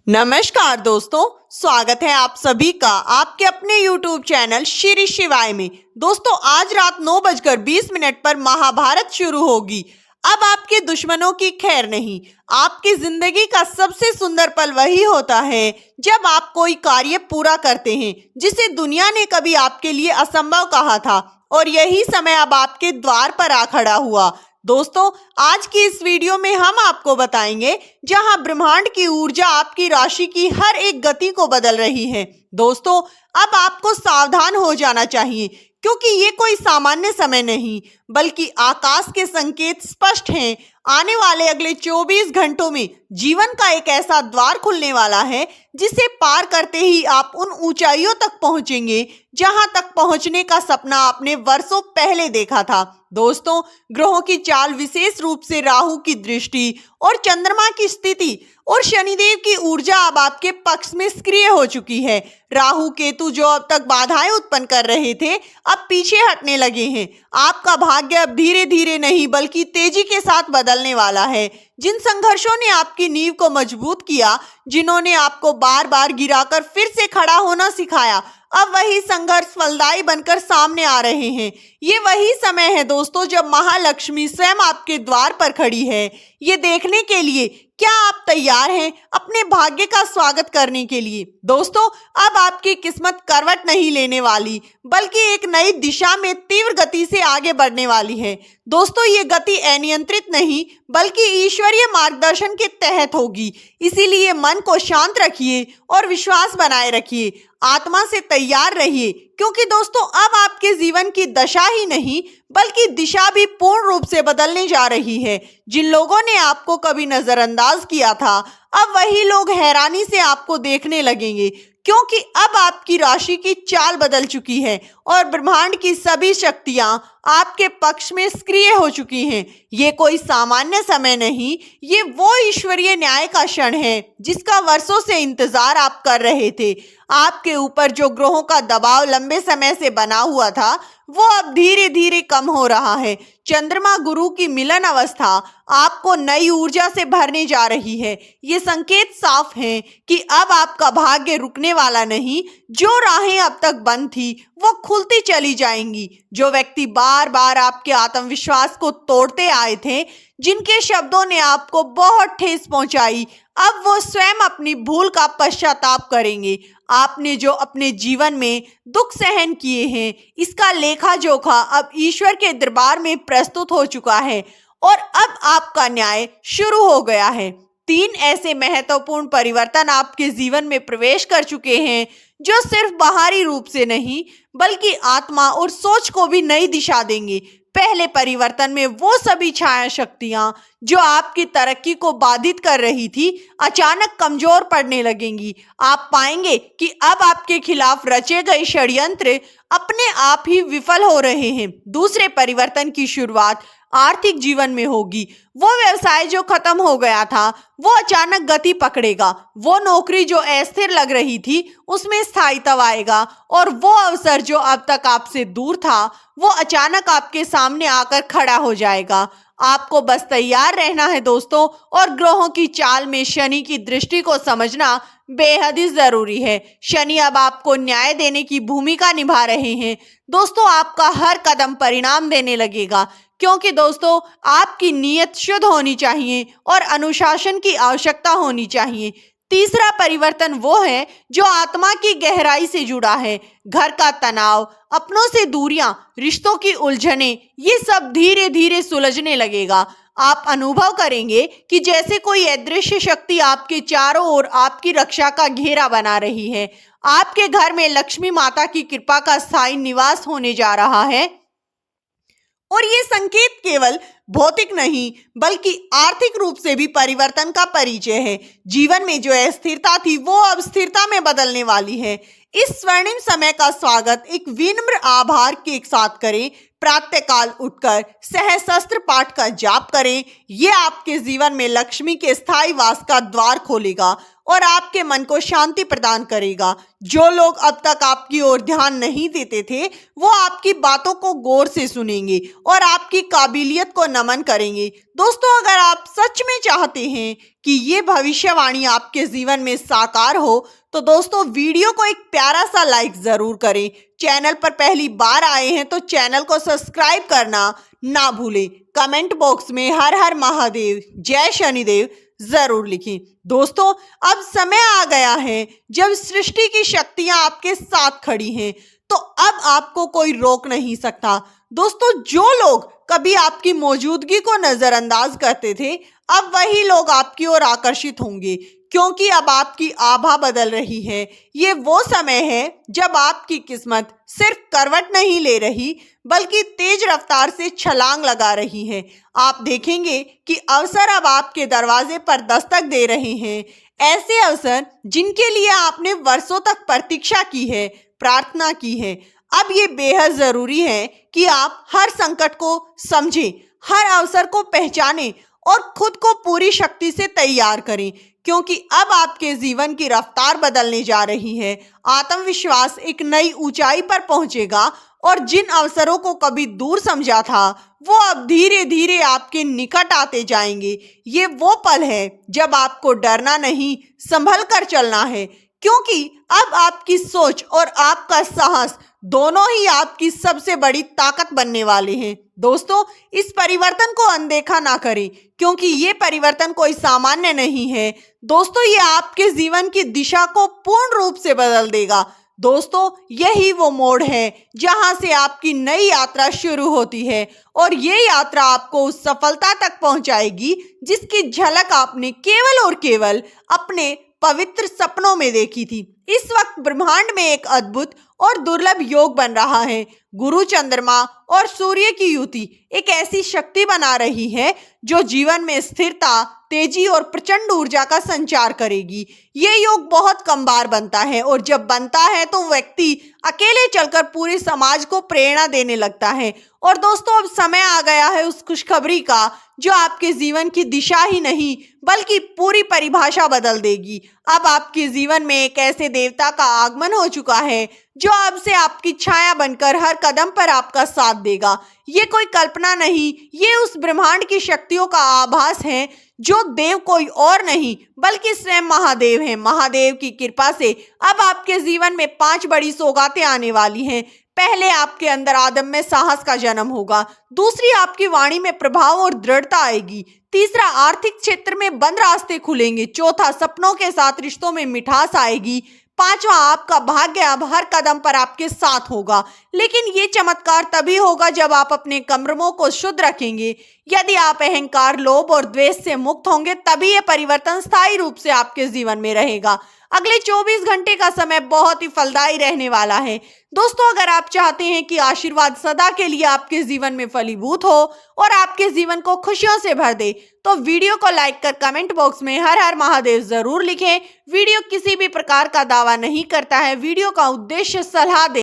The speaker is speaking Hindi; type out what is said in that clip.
नमस्कार दोस्तों, स्वागत है आप सभी का आपके अपने YouTube चैनल श्री शिवाय में। दोस्तों, आज रात 9:20 पर महाभारत शुरू होगी। अब आपके दुश्मनों की खैर नहीं। आपकी जिंदगी का सबसे सुंदर पल वही होता है जब आप कोई कार्य पूरा करते हैं जिसे दुनिया ने कभी आपके लिए असंभव कहा था, और यही समय अब आपके द्वार पर आ खड़ा हुआ। दोस्तों, आज की इस वीडियो में हम आपको बताएंगे जहां ब्रह्मांड की ऊर्जा आपकी राशि की हर एक गति को बदल रही है। दोस्तों, अब आपको सावधान हो जाना चाहिए, क्योंकि ये कोई सामान्य समय नहीं बल्कि आकाश के संकेत स्पष्ट हैं। आने वाले अगले 24 घंटों में जीवन का एक ऐसा द्वार खुलने वाला है जिसे पार करते ही आप उन ऊंचाइयों तक पहुंचेंगे जहां तक पहुंचने का सपना आपने वर्षों पहले देखा था। दोस्तों, ग्रहों की चाल, विशेष रूप से राहु की दृष्टि और चंद्रमा की स्थिति और शनिदेव की ऊर्जा अब आपके पक्ष में सक्रिय हो चुकी है। राहु केतु जो अब तक बाधाएं उत्पन्न कर रहे थे, अब पीछे हटने लगे हैं। आपका भाग्य अब धीरे धीरे नहीं बल्कि तेजी के साथ बदलने वाला है। जिन संघर्षों ने आपकी नींव को मजबूत किया, जिन्होंने आपको बार बार गिराकर फिर से खड़ा होना सिखाया, अब वही संघर्ष फलदायी बनकर सामने आ रहे हैं। ये वही समय है दोस्तों जब महालक्ष्मी स्वयं आपके द्वार पर खड़ी है, ये देखने के लिए क्या आप तैयार हैं अपने भाग्य का स्वागत करने के लिए। दोस्तों, अब आपकी किस्मत करवट नहीं लेने वाली बल्कि एक नई दिशा में तीव्र गति से आगे बढ़ने वाली है। दोस्तों, ये गति अनियंत्रित नहीं बल्कि ईश्वरीय मार्गदर्शन के तहत होगी। इसीलिए मन को शांत रखिए और विश्वास बनाए रखिए। आत्मा से तैयार रहिए, क्योंकि दोस्तों अब आपके जीवन की दशा ही नहीं बल्कि दिशा भी पूर्ण रूप से बदलने जा रही है। जिन लोगों ने आपको कभी नजरअंदाज किया था, अब वही लोग हैरानी से आपको देखने लगेंगे, क्योंकि अब आपकी राशि की चाल बदल चुकी है और ब्रह्मांड की सभी शक्तियां आपके पक्ष में सक्रिय हो चुकी हैं। ये कोई सामान्य समय नहीं, ये वो ईश्वरीय न्याय का क्षण है जिसका वर्षों से इंतजार आप कर रहे थे। आपके ऊपर जो ग्रहों का दबाव लंबे समय से बना हुआ था, वो अब धीरे धीरे कम हो रहा है। चंद्रमा गुरु की मिलन अवस्था आपको नई ऊर्जा से भरने जा रही है। ये संकेत साफ हैं कि अब आपका भाग्य रुकने वाला नहीं। जो राहें अब तक बंद थी वो खुलती चली जाएंगी। जो व्यक्ति बार बार आपके आत्मविश्वास को तोड़ते आए थे, जिनके शब्दों ने आपको बहुत ठेस पहुंचाई, अब वो स्वयं अपनी भूल का पश्चाताप करेंगे। आपने जो अपने जीवन में दुख सहन किए हैं, इसका लेखा जोखा अब ईश्वर के दरबार में प्रस्तुत हो चुका है और अब आपका न्याय शुरू हो गया है। 3 ऐसे महत्वपूर्ण परिवर्तन आपके जीवन में प्रवेश कर चुके हैं जो सिर्फ बाहरी रूप से नहीं बल्कि आत्मा और सोच को भी नई दिशा देंगे। पहले परिवर्तन में वो सभी छाया शक्तियां जो आपकी तरक्की को बाधित कर रही थी, अचानक कमजोर पड़ने लगेंगी। आप पाएंगे कि अब आपके खिलाफ रचे गए षड्यंत्र अपने आप ही विफल हो रहे हैं। दूसरे परिवर्तन की शुरुआत आर्थिक जीवन में होगी। वो व्यवसाय जो खत्म हो गया था, वो अचानक गति पकड़ेगा। वो नौकरी जो अस्थिर लग रही थी, उसमें स्थायित्व आएगा, और वो अवसर जो अब तक आपसे दूर था, वो अचानक आपके सामने आकर खड़ा हो जाएगा। आपको बस तैयार रहना है दोस्तों, और ग्रहों की चाल में शनि की दृष्टि को समझना बेहद ही जरूरी है। शनि अब आपको न्याय देने की भूमिका निभा रहे हैं। दोस्तों, आपका हर कदम परिणाम देने लगेगा, क्योंकि दोस्तों आपकी नीयत शुद्ध होनी चाहिए और अनुशासन की आवश्यकता होनी चाहिए। तीसरा परिवर्तन वो है जो आत्मा की गहराई से जुड़ा है। घर का तनाव, अपनों से दूरियां, रिश्तों की उलझनें, ये सब धीरे धीरे सुलझने लगेगा। आप अनुभव करेंगे कि जैसे कोई अदृश्य शक्ति आपके चारों ओर आपकी रक्षा का घेरा बना रही है। आपके घर में लक्ष्मी माता की कृपा का स्थायी निवास होने जा रहा है, और ये संकेत केवल भौतिक नहीं बल्कि आर्थिक रूप से भी परिवर्तन का परिचय है। जीवन में जो अस्थिरता थी, वो अब स्थिरता में बदलने वाली है। इस स्वर्णिम समय का स्वागत एक विनम्र आभार के साथ करें। प्रातःकाल उठकर सहस्त्र पाठ का जाप करें। ये आपके जीवन में लक्ष्मी के स्थायी वास का द्वार खोलेगा और आपके मन को शांति प्रदान करेगा। जो लोग अब तक आपकी ओर ध्यान नहीं देते थे, वो आपकी बातों को गौर से सुनेंगे और आपकी काबिलियत को नमन करेंगे। दोस्तों, अगर आप सच में चाहते हैं कि ये भविष्यवाणी आपके जीवन में साकार हो, तो दोस्तों वीडियो को एक प्यारा सा लाइक जरूर करें। चैनल पर पहली बार आए हैं तो चैनल को सब्सक्राइब करना ना भूलें। कमेंट बॉक्स में हर हर महादेव, जय शनिदेव जरूर लिखें। दोस्तों, अब समय आ गया है जब सृष्टि की शक्तियां आपके साथ खड़ी हैं, तो अब आपको कोई रोक नहीं सकता। दोस्तों, जो लोग कभी आपकी मौजूदगी को नजरअंदाज करते थे, अब वही लोग आपकी ओर आकर्षित होंगे, क्योंकि अब आपकी आभा बदल रही है। ये वो समय है जब आपकी किस्मत सिर्फ करवट नहीं ले रही, बल्कि तेज रफ्तार से छलांग लगा रही है। आप देखेंगे कि अवसर अब आपके दरवाजे पर दस्तक दे रहे हैं। ऐसे अवसर जिनके लिए आपने वर्षों तक प्रतीक्षा की है, प्रार्थना की है। अब ये बेहद जरूरी है कि आप हर संकट को समझें, हर अवसर को पहचानें और खुद को पूरी शक्ति से तैयार करें, क्योंकि अब आपके जीवन की रफ्तार बदलने जा रही है। आत्मविश्वास एक नई ऊंचाई पर पहुंचेगा और जिन अवसरों को कभी दूर समझा था, वो अब धीरे धीरे आपके निकट आते जाएंगे। ये वो पल है जब आपको डरना नहीं, संभल कर चलना है, क्योंकि अब आपकी सोच और आपका साहस दोनों ही आपकी सबसे बड़ी ताकत बनने वाले हैं। दोस्तों, इस परिवर्तन को अनदेखा ना करें, क्योंकि ये परिवर्तन कोई सामान्य नहीं है। दोस्तों, ये आपके जीवन की दिशा को पूर्ण रूप से बदल देगा। दोस्तों, यही वो मोड़ है जहां से आपकी नई यात्रा शुरू होती है और ये यात्रा आपको उस सफलता तक पहुंचाएगी जिसकी झलक आपने केवल और केवल अपने पवित्र सपनों में देखी थी। इस वक्त ब्रह्मांड में एक अद्भुत और दुर्लभ योग बन रहा है। गुरु, चंद्रमा और सूर्य की युति एक ऐसी शक्ति बना रही है जो जीवन में स्थिरता, तेजी और प्रचंड ऊर्जा का संचार करेगी। ये योग बहुत कम बार बनता है और जब बनता है तो व्यक्ति अकेले चलकर पूरे समाज को प्रेरणा देने लगता है। और दोस्तों, अब समय आ गया है उस खुशखबरी का जो आपके जीवन की दिशा ही नहीं बल्कि पूरी परिभाषा बदल देगी। अब आपके जीवन में एक ऐसे देवता का आगमन हो चुका है जो अब से आपकी छाया बनकर हर कदम पर आपका साथ देगा। ये कोई कल्पना नहीं, ये उस ब्रह्मांड की शक्तियों का आभास है। जो देव कोई और नहीं बल्कि स्वयं महादेव हैं। महादेव की कृपा से अब आपके जीवन में 5 बड़ी सौगातें आने वाली हैं। पहले, आपके अंदर अदम्य साहस का जन्म होगा। दूसरी, आपकी वाणी में प्रभाव और दृढ़ता आएगी। तीसरा, आर्थिक क्षेत्र में बंद रास्ते खुलेंगे। चौथा, सपनों के साथ रिश्तों में मिठास आएगी। पांचवा, आपका भाग्य अब हर कदम पर आपके साथ होगा। लेकिन ये चमत्कार तभी होगा जब आप अपने कर्मों को शुद्ध रखेंगे। यदि आप अहंकार, लोभ और द्वेष से मुक्त होंगे, तभी ये परिवर्तन स्थायी रूप से आपके जीवन में रहेगा। अगले 24 घंटे का समय बहुत ही फलदायी रहने वाला है। दोस्तों, अगर आप चाहते हैं कि आशीर्वाद सदा के लिए आपके जीवन में फलीभूत हो और आपके जीवन को खुशियों से भर दे, तो वीडियो को लाइक कर कमेंट बॉक्स में हर हर महादेव जरूर लिखें। वीडियो किसी भी प्रकार का दावा नहीं करता है। वीडियो का उद्देश्य सलाह दे